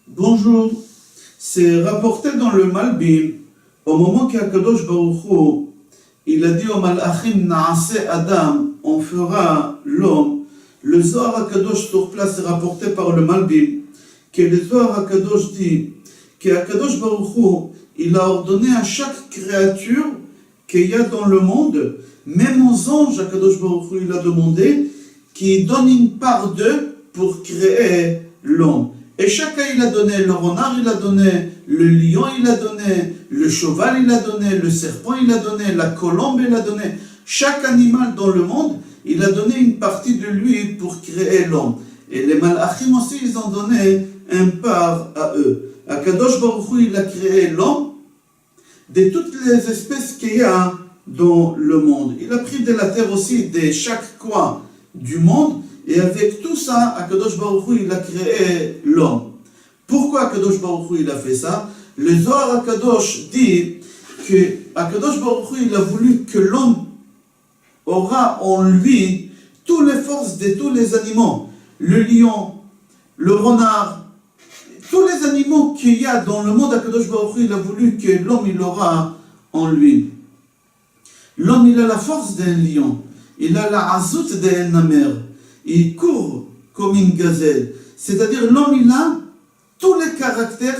Bonjour, c'est rapporté dans le Malbim, au moment qu'Akadosh Baruch Hu, il a dit au Malachim Naase Adam, on fera l'homme. Le Zohar Akadosh sur place est rapporté par le Malbim, que le Zohar Akadosh dit qu'Akadosh Baruch Hu, il a ordonné à chaque créature qu'il y a dans le monde, même aux anges, Akadosh Baruch Hu, il a demandé qu'il donne une part d'eux pour créer l'homme. Et chacun il a donné, le renard il a donné, le lion il a donné, le cheval il a donné, le serpent il a donné, la colombe il a donné. Chaque animal dans le monde, il a donné une partie de lui pour créer l'homme. Et les malachim aussi, ils ont donné une part à eux. Akadosh Baruch Hu, il a créé l'homme de toutes les espèces qu'il y a dans le monde. Il a pris de la terre aussi, de chaque coin du monde. Et avec tout ça, Akadosh Baruch Hu, il a créé l'homme. Pourquoi Akadosh Baruch Hu, il a fait ça? Le Zohar Akadosh dit que Akadosh Baruch Hu, il a voulu que l'homme aura en lui toutes les forces de tous les animaux. Le lion, le renard, tous les animaux qu'il y a dans le monde, Akadosh Baruch Hu, il a voulu que l'homme, il aura en lui. L'homme, il a la force d'un lion. Il a la azout d'un namer. Il court comme une gazelle. C'est-à-dire l'homme, il a tous les caractères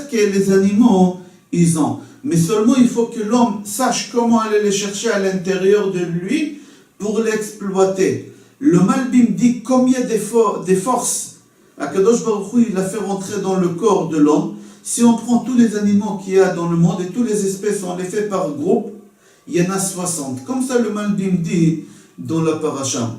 que les animaux, ils ont. Mais seulement, il faut que l'homme sache comment aller les chercher à l'intérieur de lui pour l'exploiter. Le Malbim dit combien des forces Akadosh Baruch Hu, il a fait rentrer dans le corps de l'homme. Si on prend tous les animaux qu'il y a dans le monde et toutes les espèces, on les fait par groupe, il y en a 60. Comme ça, le Malbim dit dans la paracha.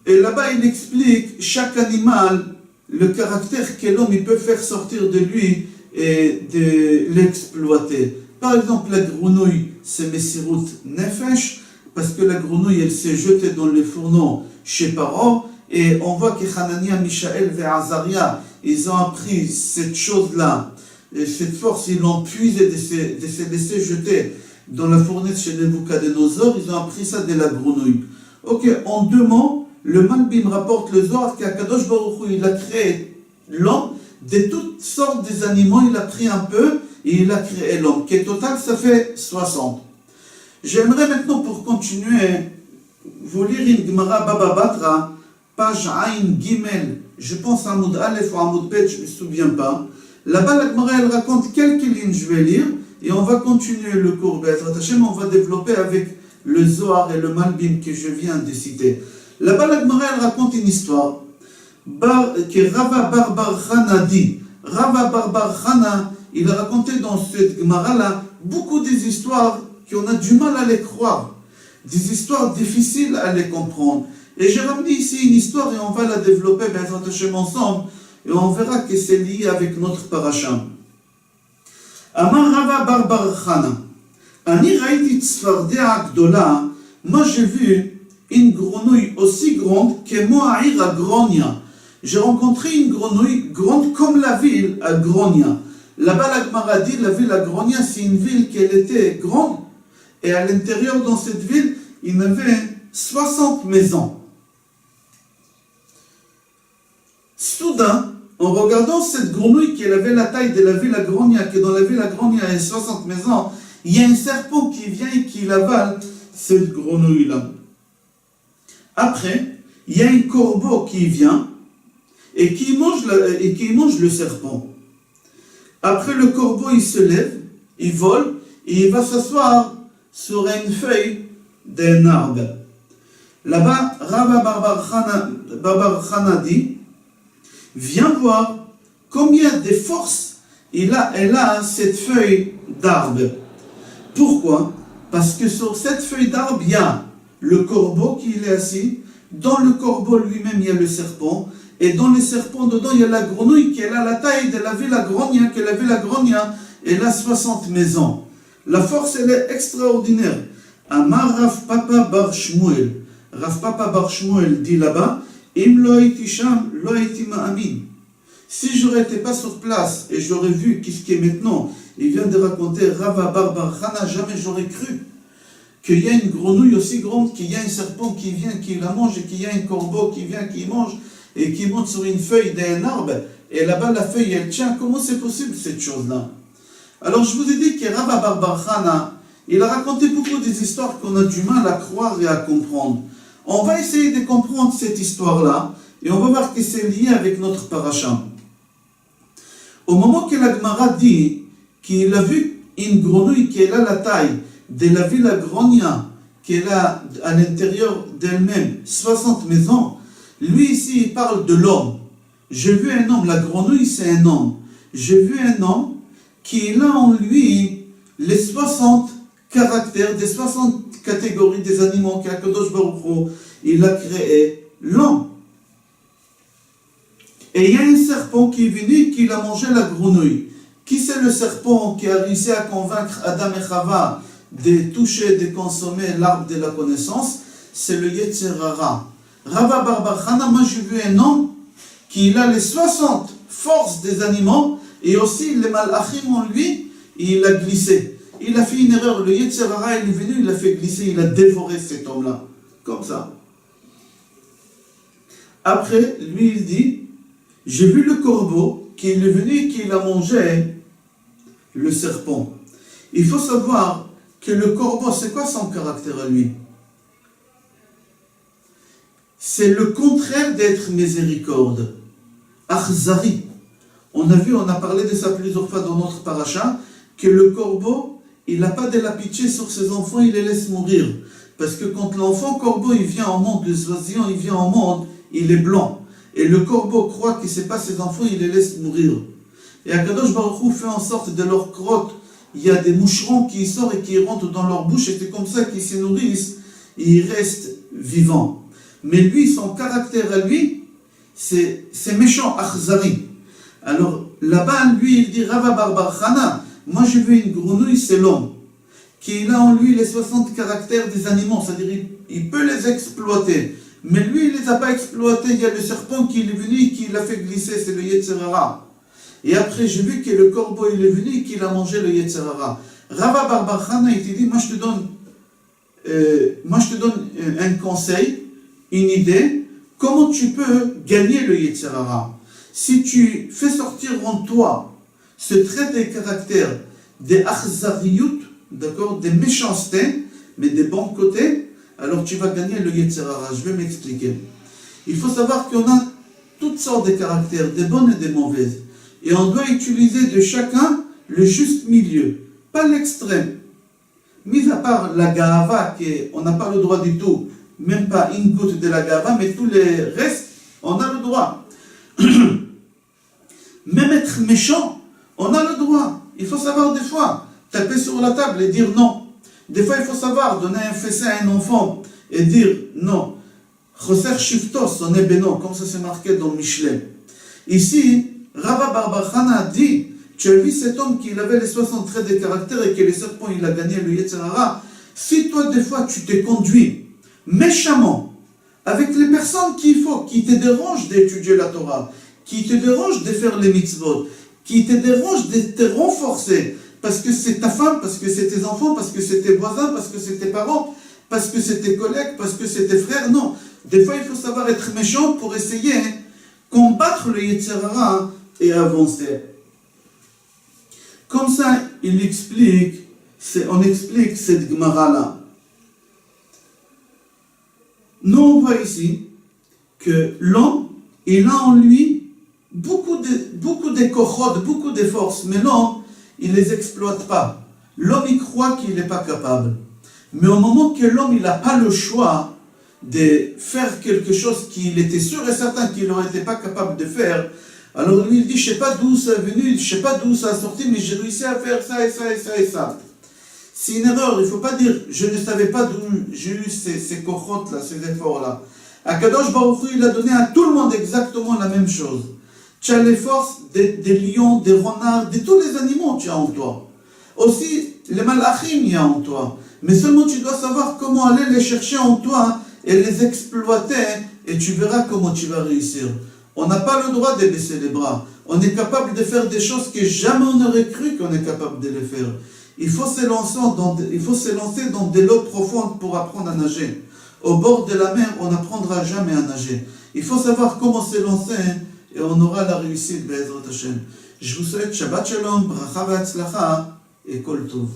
Et là-bas, il explique chaque animal, le caractère que l'homme il peut faire sortir de lui et de l'exploiter. Par exemple, la grenouille, c'est Messirut Nefesh, parce que la grenouille, elle s'est jetée dans le fourneau chez Paro, et on voit que Hanania, Mishaël et Azaria, ils ont appris cette chose-là, et cette force, ils l'ont puisée de se laisser jeter dans la fournaise chez Nebuchadnezzar, ils ont appris ça de la grenouille. Ok, en deux mots, le Malbim rapporte le Zohar qu'Akadosh Baruch Hu, il a créé l'homme de toutes sortes des animaux, il a pris un peu et il a créé l'homme. Qui total, ça fait 60. J'aimerais maintenant, pour continuer, vous lire une Gemara Baba Batra, page Aïn Gimel, je pense à Amoud Aleph ou Amoud Bet, je ne me souviens pas. Là-bas, la Gemara, elle raconte quelques lignes, je vais lire, et on va continuer le cours. On va développer avec le Zohar et le Malbim que je viens de citer. Là-bas, la Gemara, elle raconte une histoire que Rava Barbar Chana dit. Rava Barbar Chana, il a raconté dans cette Gemara-là beaucoup des histoires qu'on a du mal à les croire, des histoires difficiles à les comprendre. Et j'ai ramené ici une histoire et on va la développer ensemble et on verra que c'est lié avec notre paracha. Amar Rava Barbar Chana, Ani raïti tzfardea gdola, moi j'ai vu une grenouille aussi grande que Moaïr à Gronia. J'ai rencontré une grenouille grande comme la ville à Gronia. Là-bas, la Gemara dit, la ville à Gronia, c'est une ville qui était grande. Et à l'intérieur, dans cette ville, il y avait 60 maisons. Soudain, en regardant cette grenouille qui avait la taille de la ville à Gronia, que dans la ville à Gronia, il y a 60 maisons, il y a un serpent qui vient et qui avale cette grenouille-là. Après, il y a un corbeau qui vient et qui mange le serpent. Après, le corbeau, il se lève, il vole et il va s'asseoir sur une feuille d'un arbre. Là-bas, Rava Barbar Chana dit, viens voir combien de force elle a cette feuille d'arbre. Pourquoi? Parce que sur cette feuille d'arbre, il y a le corbeau qui est assis, dans le corbeau lui-même il y a le serpent, et dans le serpent dedans il y a la grenouille qui a la taille de la ville à Gronia, que la ville à Gronia, elle a 60 maisons. La force elle est extraordinaire. Amar Rav Papa Bar Shmuel. Rav Papa Bar Shmuel dit là-bas, Im lo haiti sham, lo haiti ma'amin. Si j'aurais été pas sur place et j'aurais vu qu'est-ce qui est maintenant, il vient de raconter Rava Barbar Chana, jamais j'aurais cru qu'il y a une grenouille aussi grande, qu'il y a un serpent qui vient, qui la mange, et qu'il y a un corbeau qui vient, qui mange, et qui monte sur une feuille d'un arbre, et là-bas la feuille elle tient. Comment c'est possible cette chose-là? Alors je vous ai dit que Rav Bar Chana, il a raconté beaucoup des histoires qu'on a du mal à croire et à comprendre. On va essayer de comprendre cette histoire-là, et on va voir que c'est lié avec notre paracha. Au moment que la Gemara dit qu'il a vu une grenouille qui a la taille de la villa Gronia, qu'elle a à l'intérieur d'elle-même 60 maisons, lui ici il parle de l'homme. J'ai vu un homme, la grenouille c'est un homme. J'ai vu un homme qui a en lui les 60 caractères, des 60 catégories des animaux qu'Akadosh Baruch Hu, il a créé l'homme. Et il y a un serpent qui est venu et qui a mangé la grenouille. Qui c'est le serpent qui a réussi à convaincre Adam et Chava de toucher, de consommer l'arbre de la connaissance? C'est le Yetzer Hara. Rava Bar Chana, moi j'ai vu un homme qui a les 60 forces des animaux et aussi les malachim en lui, il a glissé. Il a fait une erreur, le Yetzer Hara il est venu, il a fait glisser, il a dévoré cet homme-là. Comme ça. Après, lui il dit, j'ai vu le corbeau qui est venu et qui a mangé le serpent. Il faut savoir que le corbeau, c'est quoi son caractère à lui? C'est le contraire d'être miséricorde. Akhzari. On a parlé de ça plusieurs fois dans notre paracha, que le corbeau, il n'a pas de la pitié sur ses enfants, il les laisse mourir. Parce que quand l'enfant corbeau, il vient au monde, le oisillon, il vient au monde, il est blanc. Et le corbeau croit que ce n'est pas ses enfants, il les laisse mourir. Et Akadosh Baruch Hu fait en sorte de leur crotte, il y a des moucherons qui sortent et qui rentrent dans leur bouche, et c'est comme ça qu'ils se nourrissent, et ils restent vivants. Mais lui, son caractère à lui, c'est méchant, akhzari. Alors là-bas, lui, il dit, Rava Bar Chana, moi j'ai vu une grenouille, c'est l'homme, qui a en lui les 60 caractères des animaux, c'est-à-dire il peut les exploiter. Mais lui, il ne les a pas exploités. Il y a le serpent qui est venu et qui l'a fait glisser, c'est le Yetzer Hara. Et après, j'ai vu que le corbeau il est venu et qu'il a mangé le Yetzer Hara. Rava Bar Chana, il te dit, moi je te donne un conseil, une idée, comment tu peux gagner le Yetzer Hara. Si tu fais sortir en toi ce trait de caractère des akhzariyut, d'accord, des méchancetés, mais des bons côtés, alors tu vas gagner le Yetzer Hara. Je vais m'expliquer. Il faut savoir qu'on a toutes sortes de caractères, des bonnes et des mauvaises. Et on doit utiliser de chacun le juste milieu, pas l'extrême. Mis à part la gava, on n'a pas le droit du tout, même pas une goutte de la gava, mais tous les restes, on a le droit. Même être méchant, on a le droit. Il faut savoir des fois, taper sur la table et dire non. Des fois, il faut savoir donner un fessé à un enfant et dire non. Choser shiftos, on est bénon, comme ça c'est marqué dans Michelet. Ici, Rava Bar Chana dit, tu as vu cet homme qui avait les 60 traits de caractère et que le serpent il a gagné le Yetzer Hara. Si toi, des fois, tu te conduis méchamment avec les personnes qu'il faut, qui te dérangent d'étudier la Torah, qui te dérangent de faire les mitzvot, qui te dérangent de te renforcer, parce que c'est ta femme, parce que c'est tes enfants, parce que c'est tes voisins, parce que c'est tes parents, parce que c'est tes collègues, parce que c'est tes frères. Non. Des fois, il faut savoir être méchant pour essayer de combattre le Yetzer Hara et avancer. Comme ça, on explique cette Gemara-là. Nous, on voit ici que l'homme, il a en lui beaucoup de kochot, beaucoup de forces, mais l'homme, il ne les exploite pas. L'homme, il croit qu'il n'est pas capable. Mais au moment que l'homme, il n'a pas le choix de faire quelque chose qu'il était sûr et certain qu'il n'aurait été pas capable de faire, alors lui, il dit, je ne sais pas d'où ça est venu, je ne sais pas d'où ça a sorti, mais j'ai réussi à faire ça et ça et ça et ça. C'est une erreur, il ne faut pas dire, je ne savais pas d'où j'ai eu ces kochot-là, ces efforts-là. Akadosh Baruch Hu, il a donné à tout le monde exactement la même chose. Tu as les forces des lions, des renards, de tous les animaux tu as en toi. Aussi, les malachim il y a en toi. Mais seulement tu dois savoir comment aller les chercher en toi et les exploiter et tu verras comment tu vas réussir. On n'a pas le droit de baisser les bras. On est capable de faire des choses que jamais on n'aurait cru qu'on est capable de les faire. Il faut se lancer dans de l'eau profonde pour apprendre à nager. Au bord de la mer, on n'apprendra jamais à nager. Il faut savoir comment se lancer et on aura la réussite, Be'ezrat Hashem. Je vous souhaite Shabbat Shalom, Bracha Ve'atzlacha et Kol Tov.